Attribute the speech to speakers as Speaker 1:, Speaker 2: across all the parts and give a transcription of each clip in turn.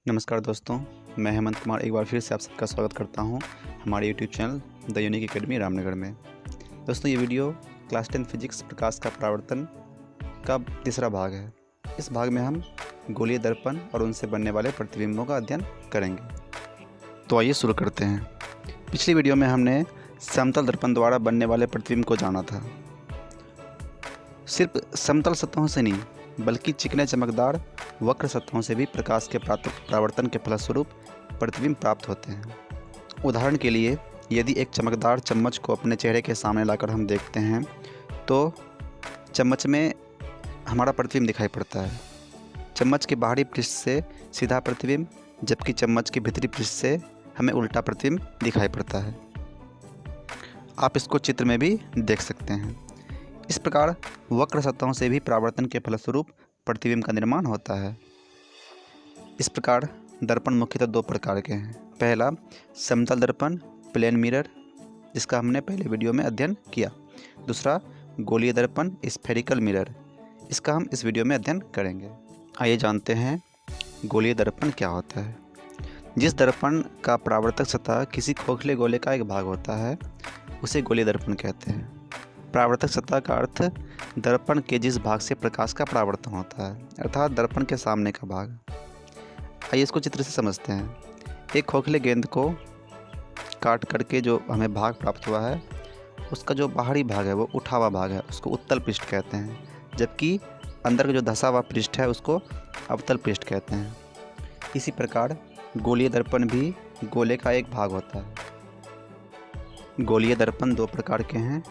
Speaker 1: नमस्कार दोस्तों, मैं हेमंत कुमार एक बार फिर से आप सबका स्वागत करता हूं हमारे YouTube channel the unique academy Ramnagar में। दोस्तों, ये वीडियो क्लास 10 फिजिक्स प्रकाश का परावर्तन का तीसरा भाग है। इस भाग में हम गोलीय दर्पण और उनसे बनने वाले प्रतिबिंबों का अध्ययन करेंगे। तो आइए शुरू करते हैं। पिछली वीडियो में हमने समतल दर्पण द्वारा बनने वाले प्रतिबिंब को जाना था। सिर्फ समतल सतहों से नहीं बल्कि चिकने चमकदार वक्र सतहों से भी प्रकाश के परावर्तन के फलस्वरूप प्रतिबिंब प्राप्त होते हैं। उदाहरण के लिए, यदि एक चमकदार चम्मच को अपने चेहरे के सामने लाकर हम देखते हैं तो चम्मच में हमारा प्रतिबिंब दिखाई पड़ता है। चम्मच के बाहरी पृष्ठ से सीधा प्रतिबिंब, जबकि चम्मच के भीतरी पृष्ठ से हमें उल्टा प्रतिबिंब दिखाई पड़ता है। आप इसको चित्र में भी देख सकते हैं। इस प्रकार वक्र सतहों से भी परावर्तन के फलस्वरूप प्रतिबिंब का निर्माण होता है। इस प्रकार दर्पण मुख्यतः दो प्रकार के हैं। पहला समतल दर्पण प्लेन मिरर, जिसका हमने पहले वीडियो में अध्ययन किया। दूसरा गोलीय दर्पण स्फेरिकल मिरर, इसका हम इस वीडियो में अध्ययन करेंगे। आइए जानते हैं गोलीय दर्पण क्या होता है। जिस दर्पण का परावर्तक सतह किसी खोखले गोले का एक भाग होता है उसे गोलीय दर्पण कहते हैं। परावर्तक सतह का अर्थ दर्पण के जिस भाग से प्रकाश का परावर्तन होता है, अर्थात दर्पण के सामने का भाग। आइए इसको चित्र से समझते हैं। एक खोखले गेंद को काट करके जो हमें भाग प्राप्त हुआ है, उसका जो बाहरी भाग है वो उठा हुआ भाग है, उसको उत्तल पृष्ठ कहते हैं, जबकि अंदर का जो धंसा हुआ पृष्ठ है उसको अवतल पृष्ठ कहते हैं। इसी प्रकार गोलीय दर्पण भी गोले का एक भाग होता है। गोलीय दर्पण दो प्रकार के हैं।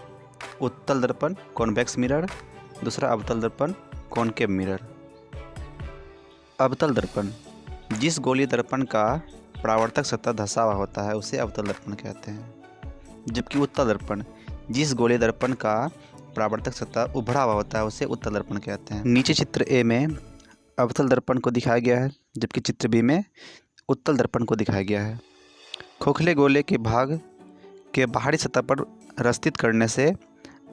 Speaker 1: उत्तल दर्पण कॉन्वेक्स मिरर, दूसरा अवतल दर्पण कॉनकेव मिरर। अवतल दर्पण जिस गोलीय दर्पण का परावर्तक सतह धंसा हुआ होता है उसे अवतल दर्पण कहते हैं, जबकि उत्तल दर्पण जिस गोलीय दर्पण का परावर्तक सतह उभड़ा हुआ होता है उसे उत्तल दर्पण कहते हैं। नीचे चित्र ए में अवतल दर्पण को दिखाया गया है, जबकि चित्र बी में उत्तल दर्पण को दिखाया गया है। खोखले गोले के भाग के बाहरी सतह पर रस्तित करने से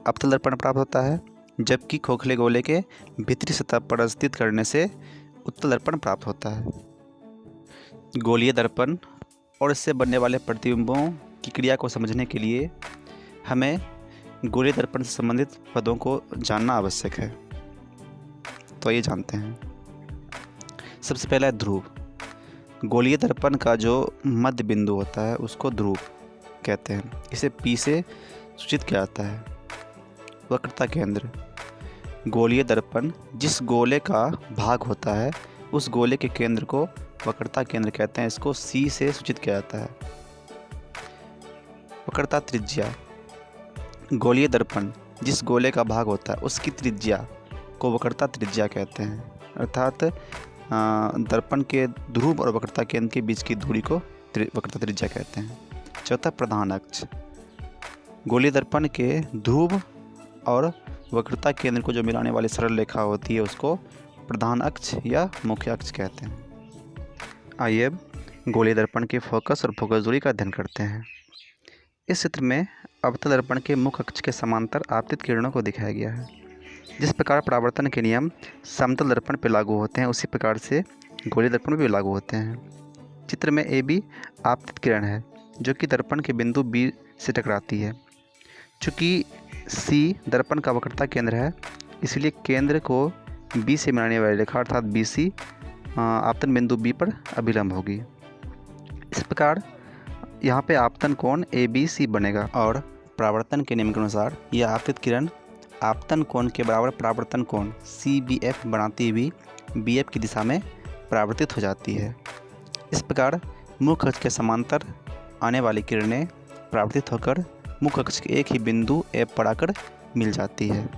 Speaker 1: अवतल दर्पण प्राप्त होता है, जबकि खोखले गोले के भीतरी सतह पर स्थित करने से उत्तल दर्पण प्राप्त होता है। गोलीय दर्पण और इससे बनने वाले प्रतिबिंबों की क्रिया को समझने के लिए हमें गोलीय दर्पण से संबंधित पदों को जानना आवश्यक है। तो ये जानते हैं। सबसे पहला है ध्रुव। गोलीय दर्पण का जो मध्य बिंदु होता है उसको ध्रुव कहते हैं। इसे P से सूचित किया जाता है। वक्रता केंद्र गोलीय दर्पण जिस गोले का भाग होता है उस गोले के केंद्र को वक्रता केंद्र कहते हैं। इसको C से सूचित किया जाता है। वक्रता त्रिज्या गोलीय दर्पण जिस गोले का भाग होता है उसकी त्रिज्या को वक्रता त्रिज्या कहते हैं, अर्थात दर्पण के ध्रुव और वक्रता केंद्र के बीच की दूरी को वक्रता त्रिज्या कहते हैं। चौथा प्रधान अक्ष गोलीय दर्पण के ध्रुव और वक्रता केंद्र को जो मिलाने वाली सरल रेखा होती है उसको प्रधान अक्ष या मुख्य अक्ष कहते हैं। आइए अब गोलीय दर्पण के फोकस और फोकस दूरी का अध्ययन करते हैं। इस चित्र में अवतल दर्पण के मुख्य अक्ष के समांतर आपतित किरणों को दिखाया गया है। जिस प्रकार परावर्तन के नियम समतल दर्पण पर लागू होते हैं उसी प्रकार से गोलीय दर्पण भी लागू होते हैं। चित्र में AB आपतित किरण है जो कि दर्पण के बिंदु B से टकराती है। चूँकि C दर्पण का वक्रता केंद्र है, इसलिए केंद्र को B से मिलाने वाली रेखा अर्थात BC आपतन बिंदु B पर अभिलंब होगी। इस प्रकार यहाँ पे आपतन कोण ABC बनेगा और परावर्तन के नियम के अनुसार यह आपतित किरण आपतन कोण के बराबर परावर्तन कोण CBF बनाती हुई BF की दिशा में परावर्तित हो जाती है। इस प्रकार मुख्य अक्ष के समांतर आने वाली किरणें परावर्तित होकर मुख्य अक्ष के एक ही बिंदु F पर आकर मिल जाती है।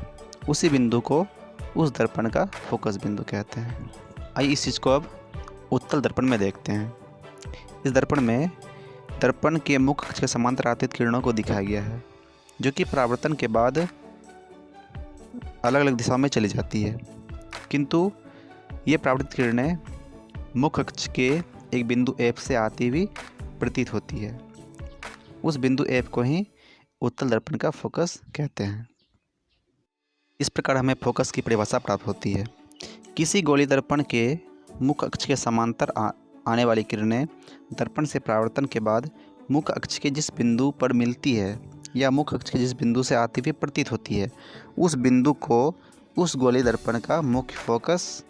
Speaker 1: उसी बिंदु को उस दर्पण का फोकस बिंदु कहते हैं। आइए इस चीज़ को अब उत्तल दर्पण में देखते हैं। इस दर्पण में दर्पण के मुख्य अक्ष के समांतर आपतित किरणों को दिखाया गया है, जो कि परावर्तन के बाद अलग अलग दिशाओं में चली जाती है, किंतु ये परावर्तित किरणें मुख्य अक्ष के एक बिंदु F से आती हुई प्रतीत होती है। उस बिंदु F को ही उत्तल दर्पण का फोकस कहते हैं। इस प्रकार हमें फोकस की परिभाषा प्राप्त होती है। किसी गोलीय दर्पण के मुख्य अक्ष के समांतर आने वाली किरणें दर्पण से परावर्तन के बाद मुख्य अक्ष के जिस बिंदु पर मिलती है या मुख्य अक्ष के जिस बिंदु से आती हुई प्रतीत होती है, उस बिंदु को उस गोलीय दर्पण का मुख्य फोकस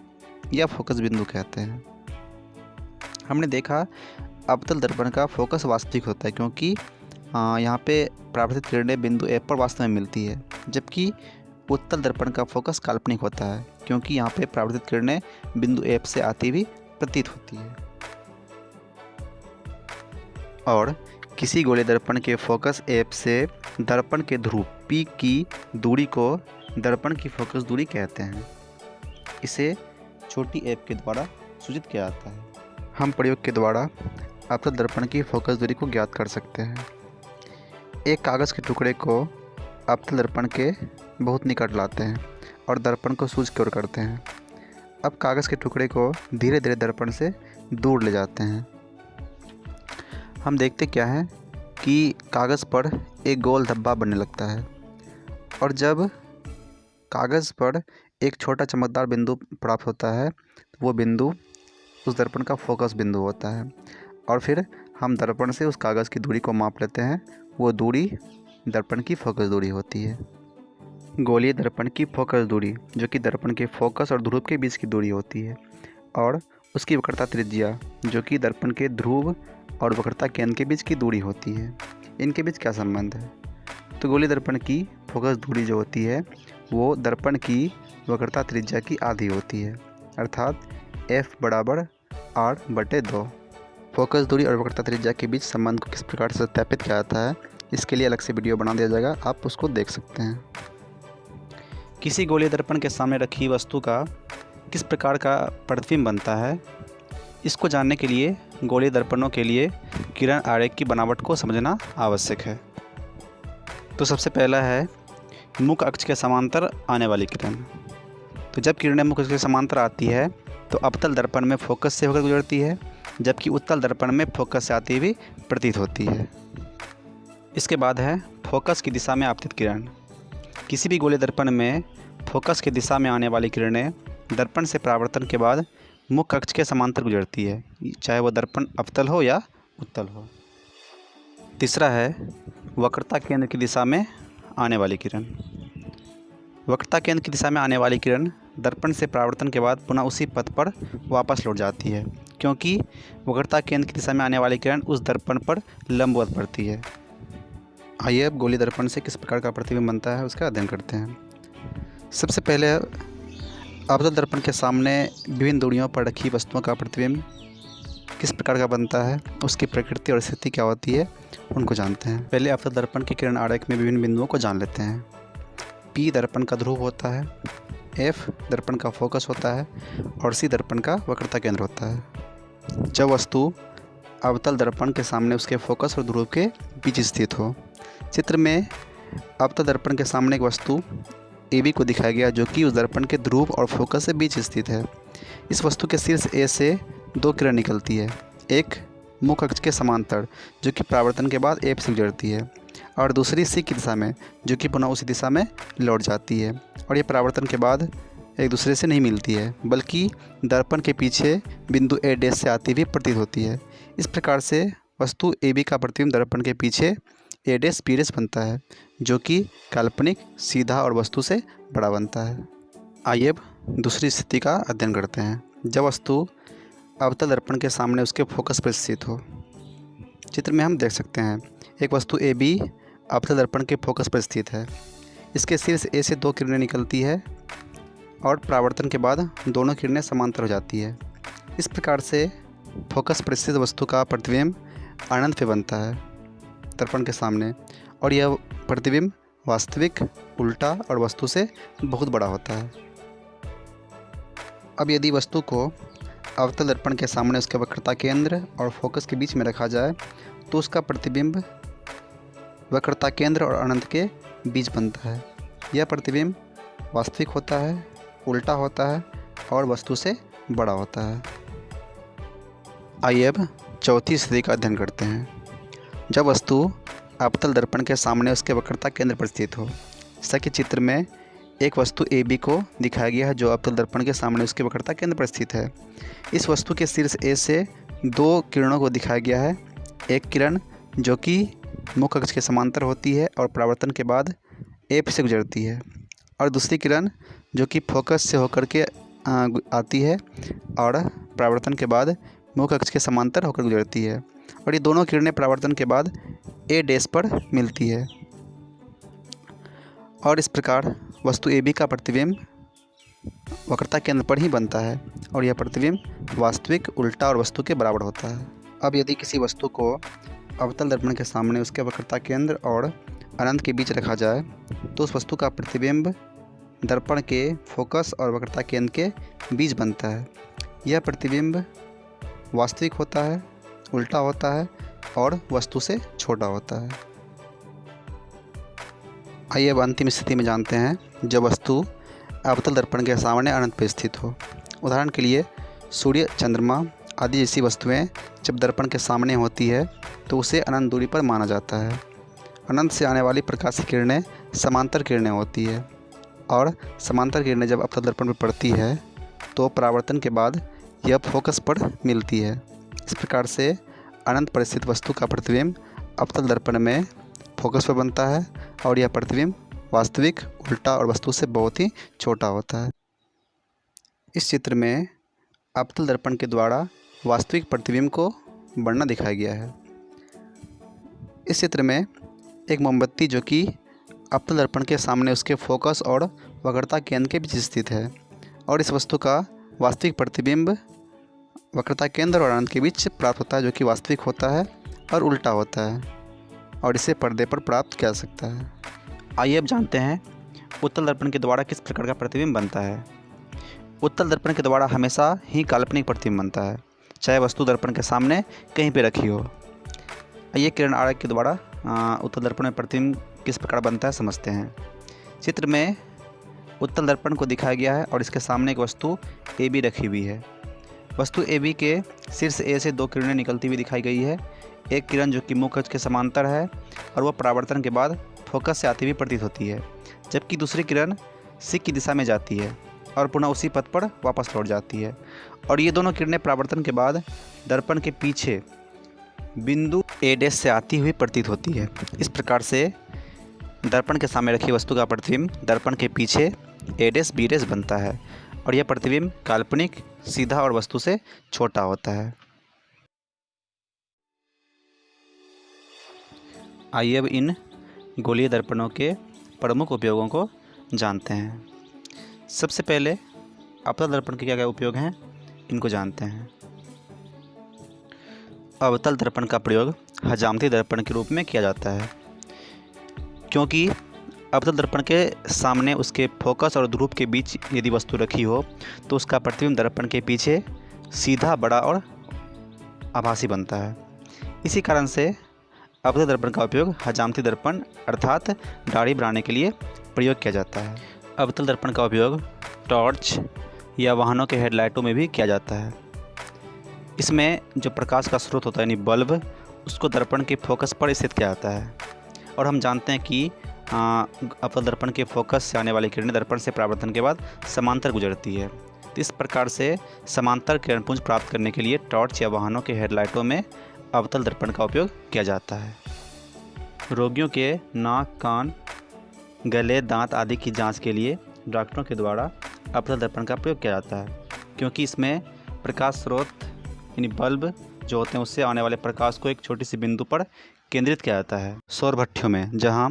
Speaker 1: या फोकस बिंदु कहते हैं। हमने देखा अवतल दर्पण का फोकस वास्तविक होता है, क्योंकि यहाँ पे परावर्तित किरणें बिंदु ए पर वास्तव में मिलती है, जबकि उत्तल दर्पण का फोकस काल्पनिक होता है, क्योंकि यहाँ पे परावर्तित किरणें बिंदु ए से आती हुई प्रतीत होती है। और किसी गोलीय दर्पण के फोकस एफ से दर्पण के ध्रुव पी की दूरी को दर्पण की फोकस दूरी कहते हैं। इसे छोटी एफ के द्वारा सूचित किया जाता है। हम प्रयोग के द्वारा अवतल दर्पण की फोकस दूरी को ज्ञात कर सकते हैं। एक कागज़ के टुकड़े को अवतल दर्पण के बहुत निकट लाते हैं और दर्पण को सूझ की ओर करते हैं। अब कागज़ के टुकड़े को धीरे धीरे दर्पण से दूर ले जाते हैं। हम देखते क्या है कि कागज़ पर एक गोल धब्बा बनने लगता है, और जब कागज़ पर एक छोटा चमकदार बिंदु प्राप्त होता है तो वो बिंदु उस दर्पण का फोकस बिंदु होता है। और फिर हम दर्पण से उस कागज़ की दूरी को माप लेते हैं, वो दूरी दर्पण की फोकस दूरी होती है। गोलीय दर्पण की फोकस दूरी, जो कि दर्पण के फोकस और ध्रुव के बीच की दूरी होती है, और उसकी वक्रता त्रिज्या, जो कि दर्पण के ध्रुव और वक्रता केंद्र के बीच की दूरी होती है। इनके बीच क्या संबंध है? तो गोलीय दर्पण की फोकस दूरी जो होती है वो दर्पण की वक्रता त्रिज्या की आधी होती है, अर्थात f बराबर r/2। फोकस दूरी और वक्रता त्रिज्या के बीच संबंध को किस प्रकार से सत्यापित किया जाता है, इसके लिए अलग से वीडियो बना दिया जाएगा, आप उसको देख सकते हैं। किसी गोलीय दर्पण के सामने रखी वस्तु का किस प्रकार का प्रतिबिंब बनता है, इसको जानने के लिए गोलीय दर्पणों के लिए किरण आरेख की बनावट को समझना आवश्यक है। तो सबसे पहला है मुख्य अक्ष के समांतर आने वाली किरण। तो जब किरणें मुख्य अक्ष के समांतर आती है तो अवतल दर्पण में फोकस से होकर गुजरती है, जबकि उत्तल दर्पण में फोकस से आती हुई प्रतीत होती है। इसके बाद है फोकस की दिशा में आपतित किरण। किसी भी गोलीय दर्पण में फोकस की दिशा में आने वाली किरणें दर्पण से परावर्तन के बाद मुख्य अक्ष के समांतर गुजरती है, चाहे वह दर्पण अवतल हो या उत्तल हो। तीसरा है वक्रता केंद्र की दिशा में आने वाली किरण। वक्रता केंद्र की दिशा में आने वाली किरण दर्पण से परावर्तन के बाद पुनः उसी पथ पर वापस लौट जाती है, क्योंकि वक्रता केंद्र की दिशा में आने वाली किरण उस दर्पण पर लंबवत पड़ती है। आइए अब गोलीय दर्पण से किस प्रकार का प्रतिबिंब बनता है उसका अध्ययन करते हैं। सबसे पहले अवतल दर्पण के सामने विभिन्न दूरियों पर रखी वस्तुओं का प्रतिबिंब किस प्रकार का बनता है, उसकी प्रकृति और स्थिति क्या होती है, उनको जानते हैं। पहले अवतल दर्पण के किरण आरेख में विभिन्न बिंदुओं को जान लेते हैं। P दर्पण का ध्रुव होता है, F दर्पण का फोकस होता है और C दर्पण का वक्रता केंद्र होता है। जब वस्तु अवतल दर्पण के सामने उसके फोकस और ध्रुव के बीच स्थित हो। चित्र में अवतल दर्पण के सामने एक वस्तु AB को दिखाया गया, जो कि उस दर्पण के ध्रुव और फोकस से बीच स्थित है। इस वस्तु के शीर्ष A से दो किरण निकलती है, एक मुख्य अक्ष के समांतर जो कि परावर्तन के बाद F से गुजरती है, और दूसरी C की दिशा में जो कि पुनः उसी दिशा में लौट जाती है, और ये परावर्तन के बाद एक दूसरे से नहीं मिलती है, बल्कि दर्पण के पीछे बिंदु A' से आती हुई प्रतीत होती है। इस प्रकार से वस्तु AB का प्रतिबिंब दर्पण के पीछे A', P' बनता है, जो कि काल्पनिक, सीधा और वस्तु से बड़ा बनता है। आइए अब दूसरी स्थिति का अध्ययन करते हैं। जब वस्तु अवतल दर्पण के सामने उसके फोकस पर स्थित हो। चित्र में हम देख सकते हैं एक वस्तु AB अवतल दर्पण के फोकस पर स्थित है। इसके शीर्ष A से दो किरणें निकलती है और परावर्तन के बाद दोनों किरणें समांतर हो जाती है। इस प्रकार से फोकस पर स्थित वस्तु का प्रतिबिंब अनंत पे बनता है दर्पण के सामने, और यह प्रतिबिंब वास्तविक, उल्टा और वस्तु से बहुत बड़ा होता है। अब यदि वस्तु को अवतल दर्पण के सामने उसके वक्रता केंद्र और फोकस के बीच में रखा जाए तो उसका प्रतिबिंब वक्रता केंद्र और अनंत के बीच बनता है। यह प्रतिबिंब वास्तविक होता है, उल्टा होता है और वस्तु से बड़ा होता है। आइए अब चौथी स्थिति का अध्ययन करते हैं। जब वस्तु अवतल दर्पण के सामने उसके वक्रता केंद्र पर स्थित हो। जैसा कि चित्र में एक वस्तु AB को दिखाया गया है जो अवतल दर्पण के सामने उसके वक्रता केंद्र पर स्थित है। इस वस्तु के शीर्ष A से दो किरणों को दिखाया गया है। एक किरण जो कि मुख्य अक्ष के समांतर होती है और परावर्तन के बाद एफ से गुजरती है, और दूसरी किरण जो कि फोकस से होकर के आती है और परावर्तन के बाद मुख्य अक्ष के समांतर होकर गुजरती है, और ये दोनों किरणें परावर्तन के बाद ए डैश पर मिलती है। और इस प्रकार वस्तु ए बी का प्रतिबिंब वक्रता केंद्र पर ही बनता है, और यह प्रतिबिंब वास्तविक, उल्टा और वस्तु के बराबर होता है। अब यदि किसी वस्तु को अवतल दर्पण के सामने उसके वक्रता केंद्र और अनंत के बीच रखा जाए तो उस वस्तु का प्रतिबिंब दर्पण के फोकस और वक्रता केंद्र के बीच बनता है। यह प्रतिबिंब वास्तविक होता है, उल्टा होता है और वस्तु से छोटा होता है। आइए अब अंतिम स्थिति में जानते हैं जब वस्तु अवतल दर्पण के सामने अनंत पर स्थित हो। उदाहरण के लिए सूर्य, चंद्रमा आदि जैसी वस्तुएं जब दर्पण के सामने होती है तो उसे अनंत दूरी पर माना जाता है। अनंत से आने वाली प्रकाश की किरणें समांतर किरणें होती है, और समांतर किरणें जब अवतल दर्पण पर पड़ती है तो परावर्तन के बाद यह फोकस पर मिलती है। इस प्रकार से अनंत पर स्थित वस्तु का प्रतिबिंब अवतल दर्पण में फोकस पर बनता है, और यह प्रतिबिंब वास्तविक, उल्टा और वस्तु से बहुत ही छोटा होता है। इस चित्र में अवतल दर्पण के द्वारा वास्तविक प्रतिबिंब को बढ़ना दिखाया गया है। इस चित्र में एक मोमबत्ती जो कि अवतल दर्पण के सामने उसके फोकस और वक्रता केंद्र के बीच स्थित है, और इस वस्तु का वास्तविक प्रतिबिंब वक्रता केंद्र और अनंत के बीच प्राप्त होता है, जो कि वास्तविक होता है और उल्टा होता है, और इसे पर्दे पर प्राप्त किया जा सकता है। आइए अब जानते हैं उत्तल दर्पण के द्वारा किस प्रकार का प्रतिबिंब बनता है। उत्तल दर्पण के द्वारा हमेशा ही काल्पनिक प्रतिबिंब बनता है, चाहे वस्तु दर्पण के सामने कहीं पे रखी हो। आइए किरण आरेख के द्वारा उत्तल दर्पण में प्रतिबिंब किस प्रकार बनता है समझते हैं। चित्र में उत्तल दर्पण को दिखाया गया है और इसके सामने एक वस्तु ए बी रखी हुई है। वस्तु ए बी के शीर्ष ए से दो किरणें निकलती हुई दिखाई गई है। एक किरण जो कि मुख्य अक्ष के समांतर है और वह परावर्तन के बाद फोकस से आती हुई प्रतीत होती है, जबकि दूसरी किरण सी की दिशा में जाती है और पुनः उसी पथ पर वापस लौट जाती है, और ये दोनों किरणें परावर्तन के बाद दर्पण के पीछे बिंदु ए डैश से आती हुई प्रतीत होती है। इस प्रकार से दर्पण के सामने रखी वस्तु का प्रतिबिंब दर्पण के पीछे ए डैश बी डैश बनता है, और यह प्रतिबिंब काल्पनिक, सीधा और वस्तु से छोटा होता है। आइए अब इन गोलीय दर्पणों के प्रमुख उपयोगों को जानते हैं। सबसे पहले अवतल दर्पण के क्या क्या उपयोग हैं, इनको जानते हैं। अवतल दर्पण का प्रयोग हजामती दर्पण के रूप में किया जाता है, क्योंकि अवतल दर्पण के सामने उसके फोकस और ध्रुव के बीच यदि वस्तु रखी हो तो उसका प्रतिबिंब दर्पण के पीछे सीधा, बड़ा और आभासी बनता है। इसी कारण से अवतल दर्पण का उपयोग हजामती दर्पण अर्थात दाढ़ी बनाने के लिए प्रयोग किया जाता है। अवतल दर्पण का उपयोग टॉर्च या वाहनों के हेडलाइटों में भी किया जाता है। इसमें जो प्रकाश का स्रोत होता है यानी बल्ब, उसको दर्पण के फोकस पर स्थित किया जाता है, और हम जानते हैं कि अवतल दर्पण के फोकस से आने वाली किरणें दर्पण से परावर्तन के बाद समांतर गुजरती है। तो इस प्रकार से समांतर किरणपुंज प्राप्त करने के लिए टॉर्च या वाहनों के हेडलाइटों में अवतल दर्पण का उपयोग किया जाता है। रोगियों के नाक, कान, गले, दांत आदि की जांच के लिए डॉक्टरों के द्वारा अवतल दर्पण का प्रयोग किया जाता है, क्योंकि इसमें प्रकाश स्रोत यानी बल्ब जो होते हैं उससे आने वाले प्रकाश को एक छोटी सी बिंदु पर केंद्रित किया जाता है। सौर भट्ठियों में जहां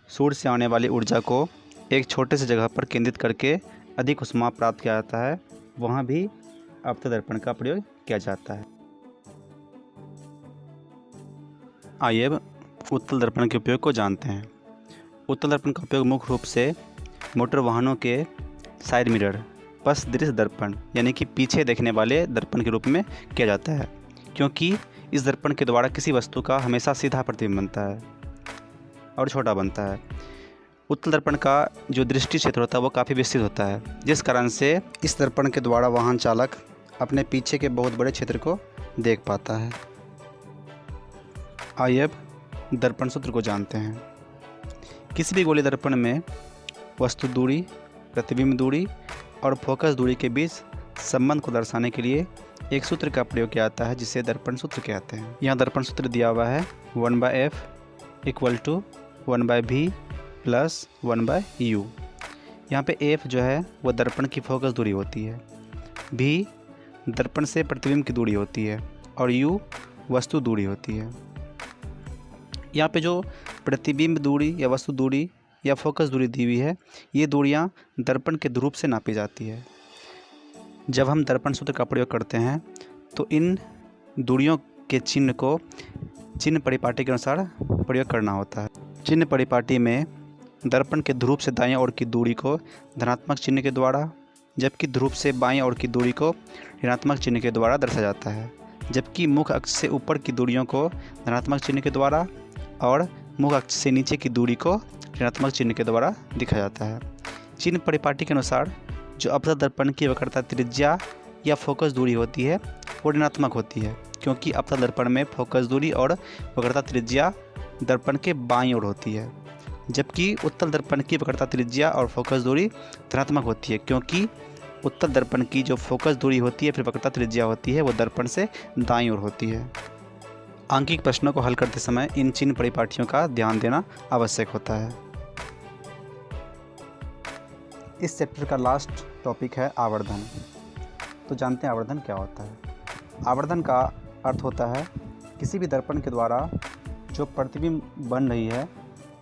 Speaker 1: सूर्य से आने वाली ऊर्जा को एक छोटे से जगह पर केंद्रित करके अधिक ऊष्मा प्राप्त किया जाता है, वहां भी अवतल दर्पण का प्रयोग किया जाता है। आइए अब उत्तल दर्पण के उपयोग को जानते हैं। उत्तल दर्पण का उपयोग मुख्य रूप से मोटर वाहनों के साइड मिरर, पथ दृश्य दर्पण यानी कि पीछे देखने वाले दर्पण के रूप में किया जाता है, क्योंकि इस दर्पण के द्वारा किसी वस्तु का हमेशा सीधा प्रतिबिंब बनता है और छोटा बनता है। उत्तल दर्पण का जो दृष्टि क्षेत्र होता है वो काफ़ी विस्तृत होता है, जिस कारण से इस दर्पण के द्वारा वाहन चालक अपने पीछे के बहुत बड़े क्षेत्र को देख पाता है। आइए अब दर्पण सूत्र को जानते हैं। किसी भी गोलीय दर्पण में वस्तु दूरी, प्रतिबिंब दूरी और फोकस दूरी के बीच संबंध को दर्शाने के लिए एक सूत्र का प्रयोग किया जाता है जिसे दर्पण सूत्र कहते हैं। यहाँ दर्पण सूत्र दिया हुआ है 1/f = 1/v + 1/u। यहाँ पे f जो है वो दर्पण की फोकस दूरी होती है, v दर्पण से प्रतिबिंब की दूरी होती है और u वस्तु दूरी होती है। यहाँ पे जो प्रतिबिंब दूरी या वस्तु दूरी या फोकस दूरी दी हुई है, ये दूरियाँ दर्पण के ध्रुव से नापी जाती है। जब हम दर्पण सूत्र का प्रयोग करते हैं तो इन दूरियों के चिन्ह को चिन्ह परिपाटी के अनुसार प्रयोग करना होता है। चिन्ह परिपाटी में दर्पण के ध्रुव से दाईं ओर की दूरी को धनात्मक चिन्ह के द्वारा, जबकि ध्रुव से बाईं ओर की दूरी को ऋणात्मक चिन्ह के द्वारा दर्शाया जाता है। जबकि मुख्य अक्ष से ऊपर की दूरियों को धनात्मक चिन्ह के द्वारा और मुख्य अक्ष से नीचे की दूरी को ऋणात्मक चिन्ह के द्वारा दिखाया जाता है। चिन्ह परिपाटी के अनुसार जो अपतल दर्पण की वक्रता त्रिज्या या फोकस दूरी होती है वो ऋणात्मक होती है, क्योंकि अपतल दर्पण में फोकस दूरी और वक्रता त्रिज्या दर्पण के बाईं ओर होती है, जबकि उत्तल दर्पण की वक्रता त्रिज्या और फोकस दूरी धनात्मक होती है, क्योंकि उत्तल दर्पण की जो फोकस दूरी होती है फिर वक्रता त्रिज्या होती है वो दर्पण से दाईं ओर होती है। आंकिक प्रश्नों को हल करते समय इन चिन्ह परिपाटियों का ध्यान देना आवश्यक होता है। इस चैप्टर का लास्ट टॉपिक है आवर्धन। तो जानते हैं आवर्धन क्या होता है। आवर्धन का अर्थ होता है किसी भी दर्पण के द्वारा जो प्रतिबिंब बन रही है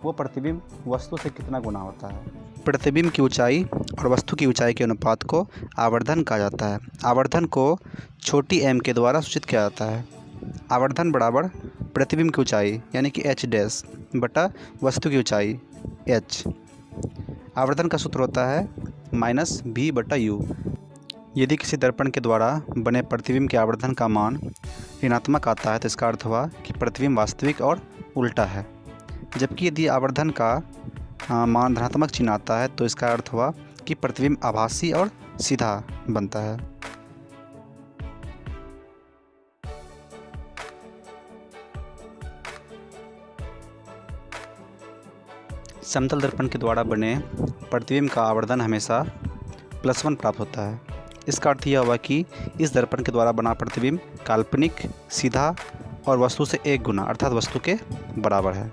Speaker 1: वो प्रतिबिंब वस्तु से कितना गुना होता है। प्रतिबिंब की ऊंचाई और वस्तु की ऊंचाई के अनुपात को आवर्धन कहा जाता है। आवर्धन को छोटी m के द्वारा सूचित किया जाता है। आवर्धन बराबर प्रतिबिंब की ऊंचाई यानी कि h' बटा वस्तु की ऊंचाई h। आवर्धन का सूत्र होता है -v/u। यदि किसी दर्पण के द्वारा बने प्रतिबिंब के आवर्धन का मान ऋणात्मक आता है तो इसका अर्थ हुआ कि प्रतिबिंब वास्तविक और उल्टा है, जबकि यदि आवर्धन का मान धनात्मक चिन्ह आता है तो इसका अर्थ हुआ कि प्रतिबिंब आभासी और सीधा बनता है। समतल दर्पण के द्वारा बने प्रतिबिंब का आवर्धन हमेशा +1 प्राप्त होता है। इसका अर्थ यह हुआ कि इस दर्पण के द्वारा बना प्रतिबिंब काल्पनिक, सीधा और वस्तु से 1 गुना अर्थात वस्तु के बराबर है।